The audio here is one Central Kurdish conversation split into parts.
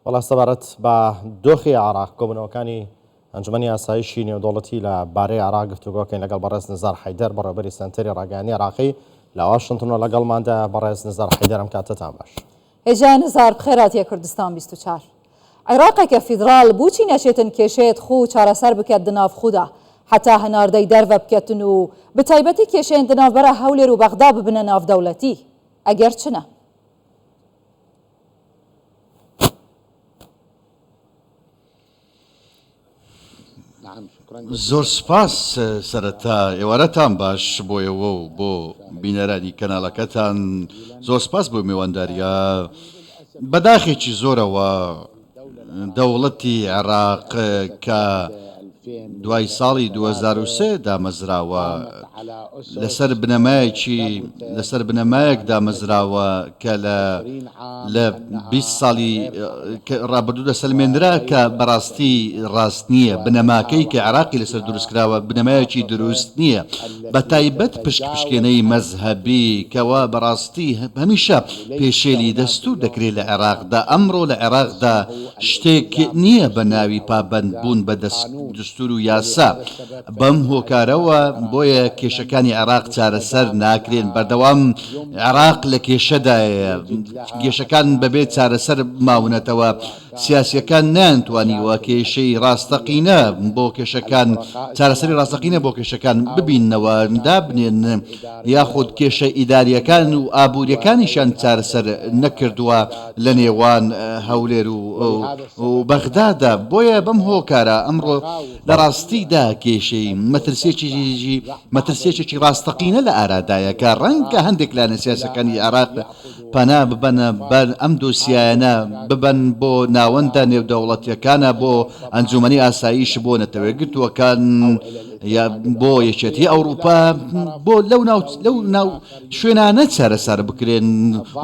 وڵا سەبارەت بە دۆخی عراق کۆبوونەوەکانی ئەنجومەنی ئاسایشی نێودەوڵەتی لە بارەی عراق گفتوگۆکەین لەگەڵ بەڕێز نزار حەیدەر بەڕێوەبەری سەنتەری ڕاگەیاندنی عراقی لە واشنتن و لەگەڵماندا بەڕێز نزار حەیدەر ئەم کاتتان باش. هێژا نزار بخێراتیە کوردستان 24 عێراقێکە فیدرال بۆچی نەچێتن کێشەیەت خۆ و چارەسەر بکات دناف خۆدا حتا هەناردەی دەرڤە بکەتن و بەتایبەتی کێشەیەن دناوبەرە هەولێر و بەغدا ببنە ناودەوڵەتی ئەگەر چنە؟ زۆر سپاس سەرەتا ئێوارەتان باش بۆ ئێوە و بۆ بینەرانی کەناڵەکەتان زۆر سپاس بۆ میوانداریە. بەداخێکی زۆرەوە دەوڵەتی عێراق کە دوای ساڵی 2023 دامەزراوە لەسەر بنەمایەک دامەزراوە کە لە 20 ساڵی ڕابردوو دەسەلمێنرا کە بەڕاستی ڕاست نییە. بنەماکەی کە عێراقی لەسەر دروستکراوە بنەمایەکی دروست نییە، بە تایبەت پشکێنەی مەزهەبی کەوا بەڕاستی هەمیشە پێشێلی دەستور دەکرێت لە عێراقدا. ئەمڕۆ لە عێراقدا شتێک نییە بە ناوی پابەندبوون بە دەستور و یاسا. بەم هۆکارەوە بۆیە کێشەکانی عێراق چارەسەر ناکرێن. بەردەوام عێراق لە کێشەدایە، کێشەکان بەبێت چارەسەر ماونەتەوە. سیاسیەکان نانتوانیوە کێشەی ڕاستەقینە بۆ کێشەکان چارەسەری ڕاستەقینە بۆ کێشەکان ببینەوە دابنێن، یاخود کێشە ئیداریەکان و ئابوووریەکانیشان چارەسەر نەکردووە لە نێوان هەولێر و بەغدادا. بۆیە بەم هۆکارە ئەمڕۆ لە ڕاستیدا کێشەی مەترسێکی ڕاستەقینە لە ئارادایەکە ڕەنگە هەندێک لانە سیاسەکانی عێراق پەنا ببەنە ئەم دۆسیایانە ببەن بۆ ناوەندە نێودەوڵەتیەکانە، بۆ ئەنجومەنی ئاسایش، بۆ نەتەوەیەگرتووەکان، یا بۆ یەکێتی ئەوروپا، بۆ لەو ناو شوێنانە چارەسەر بکرێن،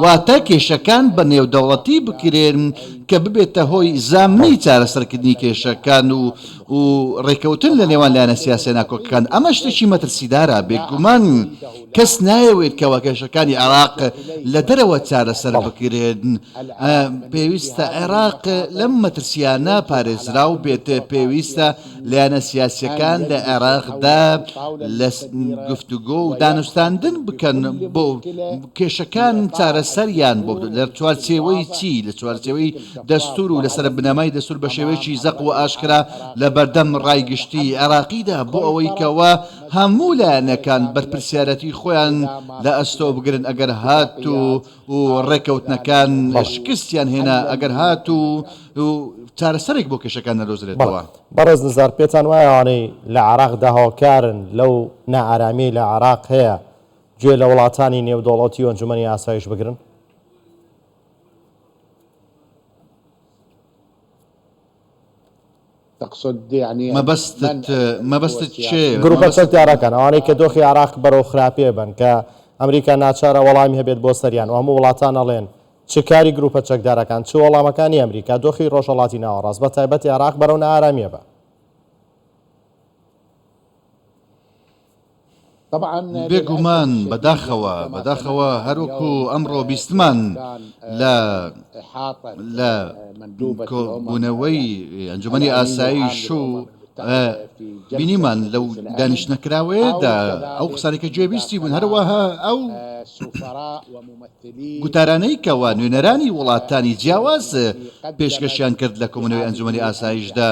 واتە کێشەکان بە نێودەوڵەتی بکرێن کە ببێتە هۆی زامنەی چارەسەرکردنی کێشەکان و ڕێکەوتن لە نێوان لایەنە سیاسە ناکۆکەکان. ئەمە شتێکی مەترسیدارە. بێگومان کەس نایەوێت کەوا کێشەکانی عێراق لە دەرەوە چارەسەر بکرێن. پێویستە عێراق لەم مەترسیانە پارێزراو بێت. پێویستە لایەنە سیاسیەکان لە عێراقدا لە گفتوگۆ و دانوستاندن بکەن بۆ کێشەکان چارەسەریان بۆ لە چوارچێوەی چی؟ لە چوارچێوەی دەستور و لەسەر بنەمای دەستور بە شێوەیەکی زەق و ئاشکرا لە بەردەم ڕایگشتی عێراقیدا، بۆ ئەوەی کەوا هەموو لایەنەکان بەرپرسیارەتی خۆیان لە ئەستۆ بگرن ئەگەر هات و ڕێکەوتنەکان شکستیان هێنا، ئەگەر هات و چارەسەرێک بۆ کێشەکان نەدۆزرێتەوە. بەڕێز نزار پێتان وایەوانەی لە عێراقدا هاوکارن لەو نائارامی لە عێراق هەیە گوێ لە وڵاتانی نێودەوڵەتی و ئەنجومەنی ئاسایش بگرن؟ مەبەستت چێ؟ گروپە چەکدارەکان ئەوانەی کە دۆخی عێراق بەرەو خراپێ بن کە ئەمریکا ناچارە وەڵامی هەبێت بۆ سەریان و هەموو وڵاتان ئەڵێن چ کاری گروپە چەکدارەکان چ وەڵامەکانی ئەمریکا دۆخی ڕۆژهەڵاتی ناوەڕاست بە تایبەتی عێراق بەرەو نائارامیە بە؟ بێگومان بەداخەوە هەروەکو ئەمڕۆ بیستمان لە کۆبوونەوەی ئەنجومەنی ئاسایش و بینیمان لەو دانیشتنەکراوەیەدا ئەو قسانێکە گوێبیستی بوون، هەروەها ئەو گوتارانەی کەوا نوێنەرانی وڵاتانی جیاواز پێشکەشیان کرد لە کۆبوونەوەی ئەنجومەنی ئاسایشدا،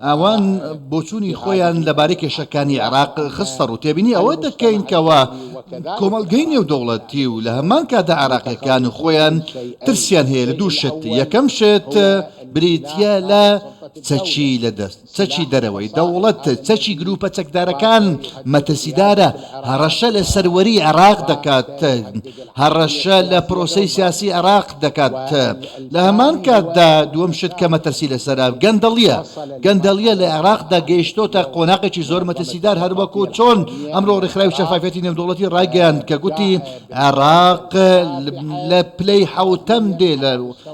ئەوان بۆچوونی خۆیان لەبارەی کێشەکانی عێراق خستە ڕوو. تێبینی ئەوە دەکەین کەوا کۆمەڵگەی نێودەوڵەتی و لە هەمان کادا عێراقیەکان خۆیان ترسیان هەیە لە دوو شت. یەکەم شت بریتە لە چەکی دەرەوەی دەوڵەت، چەکی گروپە چەکدارەکان مەترسیدارە، هەڕەشە لە سەروەری عێراق دەکات، هەڕەشە لە پرۆسەی سیاسی عێراق دەکات. لە هەمان کاتدا دووەم شت کە مەترسی لەسەرا گەندەڵیە لە عێراقدا گەیشتۆتە قۆناقێکی زۆر مەترسیدار، هەروەکو چۆن ئەمڕۆ ڕێکخراوی شەفافیەتی نێودەوڵەتی ڕایگەیاند کە گوتی عێراق لە پلەی حەوتەم دێ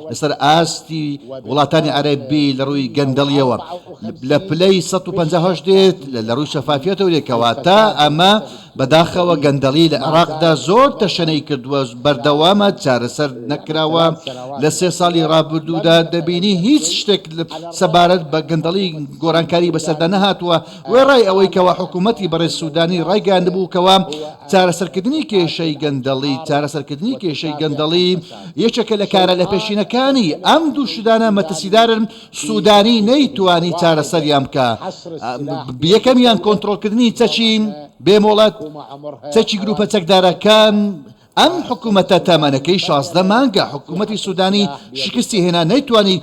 لەسەر ئاستی وڵاتانی عەرەبی لە ڕووی گەندەڵیەوە لە پلەی 150 دێت لە ڕووی شەفافیەتەوە لێکەواتە ئەمە بەداخەوە گەندەڵی لە عێراقدا زۆر تەشەنەی کردووە بەردەوامە چارەسەر نەکراوە لە 3 ساڵی ڕابردوودا دەبینی هیچ شتێک سەبارەت بە گەندەڵی گۆرانکاری بەسەردا نەهاتووە وێڕای ئەوەی کەوا حکوومەتی بەڕێز سوودانی ڕایگەاندبووکەوە چارەسەرکردنی کێشەی گەندەڵی چارەسەرکردنی کێشەی گەندەڵی یەکێکە لە کارە لە پێشینەکانی ئەم دوو شدانە مەترسیدارن سوودانی نەیتوانی چارەسەریان بکە یەکەمیان کۆنتڕۆلکردنی چەچی بێمۆڵەت چەکی گروپە چەکدارەکان ئەم حکوومەتە تامانەکەی 16 مانگە حکوومەتی سوودانی شکستی هێنا نەیتوانی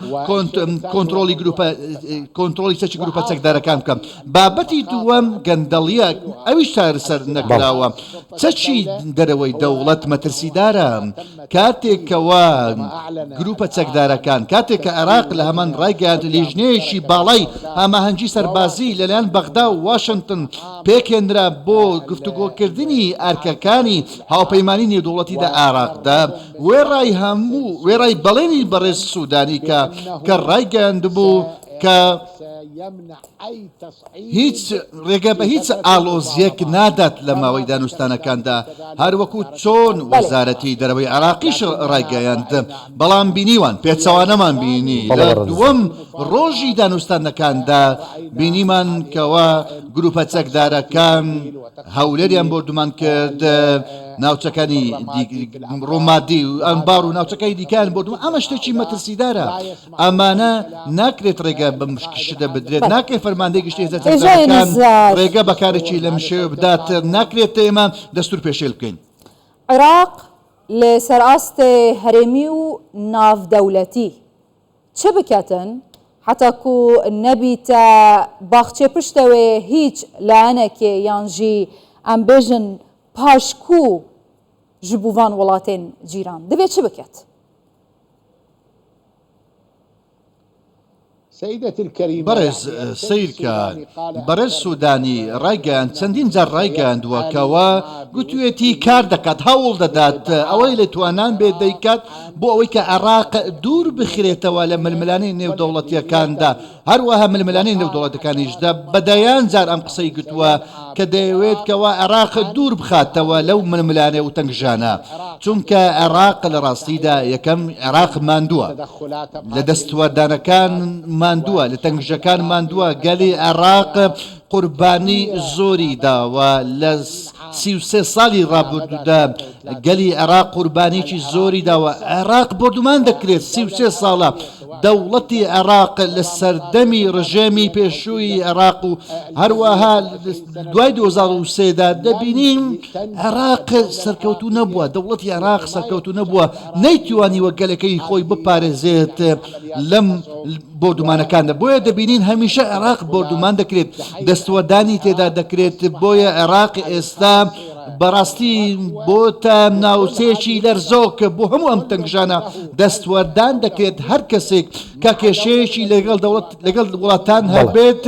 کۆنتڕۆلی چەکی گروپە چەکدارەکان بکەم بابەتی دووەم گەندەڵیە ئەویش چارەسەر نەکراوە چەکی دەرەوەی دەوڵەت مەترسیدارە کاتێکەوە گروپە چەکدارەکان کاتێک کە عێراق لە هەمان ڕایگەاند لیژنەیەکی باڵای هەماهەنگی سەربازی لەلایەن بەغدا و واشنگتن پێکێنرا بۆ گفتوگۆکردنی ئەرکەکانی هاوپەیمانی نێودوڵەتیدا عێراقدا وێڕای بەڵێنی بەڕێز سوودانی کە ڕایگەاندبوو کە هیچ ڕێگە بە هیچ ئالۆزیەک نادات لە ماوەی دانوستانەکاندا هەروەکو چۆن وەزارەتی دەرەوەی عێراقیش ڕایگەیاند بەڵام بینیوان پێچەوانەمان بینی لە دووەم ڕۆژی دانوستانەکاندا بینیمان کەوا گروپە چەکدارەکان هەولێریان بردومان کرد ناوچەکانی ڕۆمادی و ئەنبار و ناوچەکەی دیکان بردومان ئەمە شتێکی مەترسیدارە ئەمانە ناکرێت ڕێگە بە مشکشدە بدرێت ناکرێت فەرماندەی گشتی هێزەکان ڕێگە بەکارێکی لەم شێوە بدات ناکرێت ئێمە دەستور پێشێل بکەین عێراق لە سەرئاستێ هەرێمی و ناودەوڵەتی چه بکەتن حتاکو نەبیتە باخچێ پشتەوێ هیچ لایەنێکێ یانژی ئەم بێژن پاشکوو ji بوvan welatên cîran divê çi biket بەڕێز سیرکان بەڕێز سوودانی ڕایگەیاند چەندین جار ڕایگەاندووەکەوە گوتوێتی کار دەکات هەوڵ دەدات ئەوەی لە توانان بێت دەیکات بۆ ئەوەی کە عێراق دوور بخرێتەوە لە ململانی نێودەوڵەتیەکاندا هەروەها ململانی نێودەوڵەتەکانیشدا بەدەیان جار ئەم قسەی گوتووە کە دەیەوێت کەوا عێراق دوور بخاتەوە لەو ململانێ و تەنگژانە چونکە عێراق لە ڕاستیدا یەکەم عێراق ماندووە لە دەستوەردانەکان ماندووە لە تەنگژەکان ماندووە گەلی عێراق قوربانی زۆری داوە لە 33 ساڵی ڕابردوودا گەلی عێراق قوربانیی زۆری داوە عێراق بردومان دەکرێت 33 ساڵە دەوڵەتی عێراق لە سەردەمی ڕژێمی پێشووی عێراق و هەروەها دوای 2003دا دەبینیم عێراق سەرکەوتوو نەبووە دەوڵەتی عێراق سەرکەوتوو نەبووە نەیتوانی وەگەلەکەی خۆی بپارێزێت لەم بردومانەکاندا بۆیە دەبینین هەمیشە عێراق بردومان دەکرێت دەستوەردانی تێدا دەکرێت بۆیە عێراق ئێستا بەڕاستی بۆتە ناوچەیەکی لەرزۆکە بۆ هەموو ئەم تەنگژانە دەستوەردان دەکرێت هەر کەسێک کە کێشەیەکی لەگەڵ وڵاتان هەبێت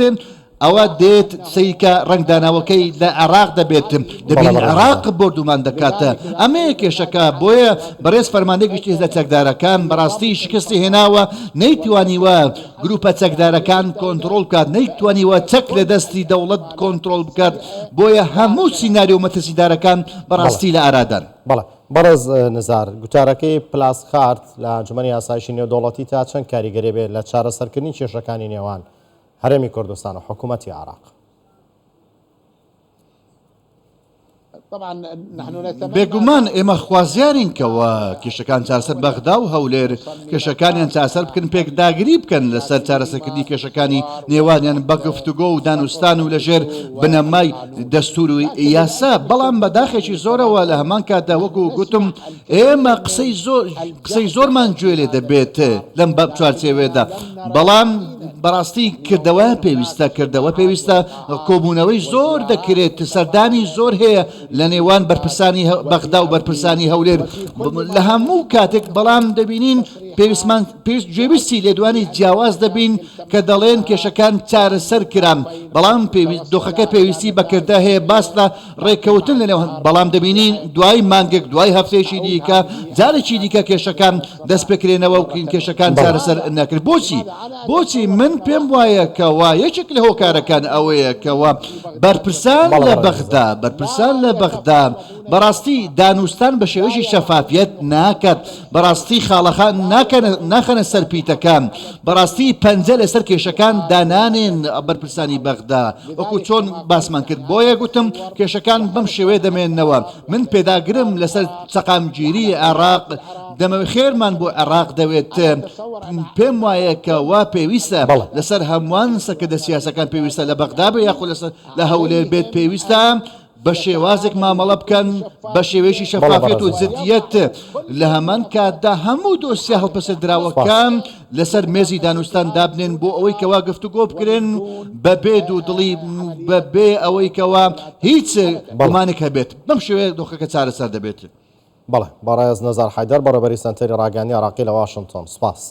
ئەوە دێت سیکە ڕنگداناوەکەی لە عێراق دەبێت دەبین عێراق بردومان دەکاتە ئەمە کێشەکە بۆیە بەڕێز فەرماندەی گشتی هێزە چەکدارەکان بەڕاستی شکستی هێناوە نەیتوانیوە گروپە چەکدارەکان کۆنتڕۆڵ بکات نەیتوانیوە چەک لە دەستی دەوڵەت کۆنتڕۆڵ بکات بۆیە هەموو سیناریۆ مەترسیدارەکان بەڕاستی لە ئارادان بەڵێ بەڕێز نزار گوتارەکەی پلاس خارت لە ئەنجومەنی ئاسایشی نێودەوڵەتی تا چەند کاریگەری بێت لە چارەسەرکردنی کێشەکانی نێوان هەرێمی کوردستان و حکوومەتی عێراق بێگومان ئێمە خوازیارینکەوە کێشەکان چارەسەر بەغدا و هەولێر کێشەکانیان چارەسەر بکەن پێکداگری بکەن لەسەر چارەسەرکردنی کێشەکانی نێوانیان بە گفتوگۆ و دانوستان و لەژێر بنەمای دەستور و یاسا بەڵام بەداخێکی زۆرەوە لە هەمان کاتدا وەکو گوتم ئێمە قسەی زۆرمان گوێ لێ دەبێت لەم باب چوارچێوێدا بەڵام بەڕاستی کردەوە پێویستە کۆبوونەوەی زۆر دەکرێت سەردانی زۆر هەیە لە نێوان بەرپرسانی بەغدا و بەرپرسانی هەولێر لە هەموو کاتێک بەڵام دەبینین پێویستمان پێویست گوێبیستی لێدوانی جیاواز دەبین کە دەڵێن کێشەکان چارەسەر کرام بەڵام دۆخەکە پێویستی بەکردە هەیە باستا ڕێککەوتن لەنێو بەڵام دەبینین دوای مانگێک دوای هەفتەیەکی دیکە جارێکی دیکە کێشەکان دەست پێکرێنەوە و کێشەکان چارەسەر نەکرد بۆچی من پێم وایە کەوا یەکێک لە هۆکارەکان ئەوەیە کەوا بەرپرسان لە بەغدا بەڕاستی دانوستان بە شێوەیەکی شەفافیت ناکات بەڕاستی خاڵەخان ناخەنە سەرپیتەکان بەڕاستی پەنجە لەسەر کێشەکان دانانێن بەرپرسانی بەغدا وەکو چۆن باسمان کرد بۆیە گوتم کێشەکان بەم شێوەیە دەمێننەوە من پێداگرم لەسەر سەقامگیری عێراق دەمەوێت خێرمان بۆ عێراق دەوێت پێم وایە کە وا پێویستە لەسەر هەمووان سەکردە سیاسەکان پێویستە لە بەغدا بێ یاخود لە هەولێر بێت پێویستە بە شێوازێک مامەڵە بکەن بە شێوێشی شەفافیت و جدیەت لە هەمان کاتدا هەموو دۆسیە هەڵپەسە دراوەکان لەسەر مێزی دانوستان دابنێن بۆ ئەوەی کەوا گفتوگۆ بکرێن بە بێد و دڵی بەبێ ئەوەی کەوا هیچ گومانێک هەبێت بەم شێوەیە دۆخەکە چارەسەر دەبێت. بەڵێ بەڕێز نەزار حەیدەر بەڕێبەری سەنتەری ڕاگەیاندنی عێراقی لە واشنگتن سوپاس.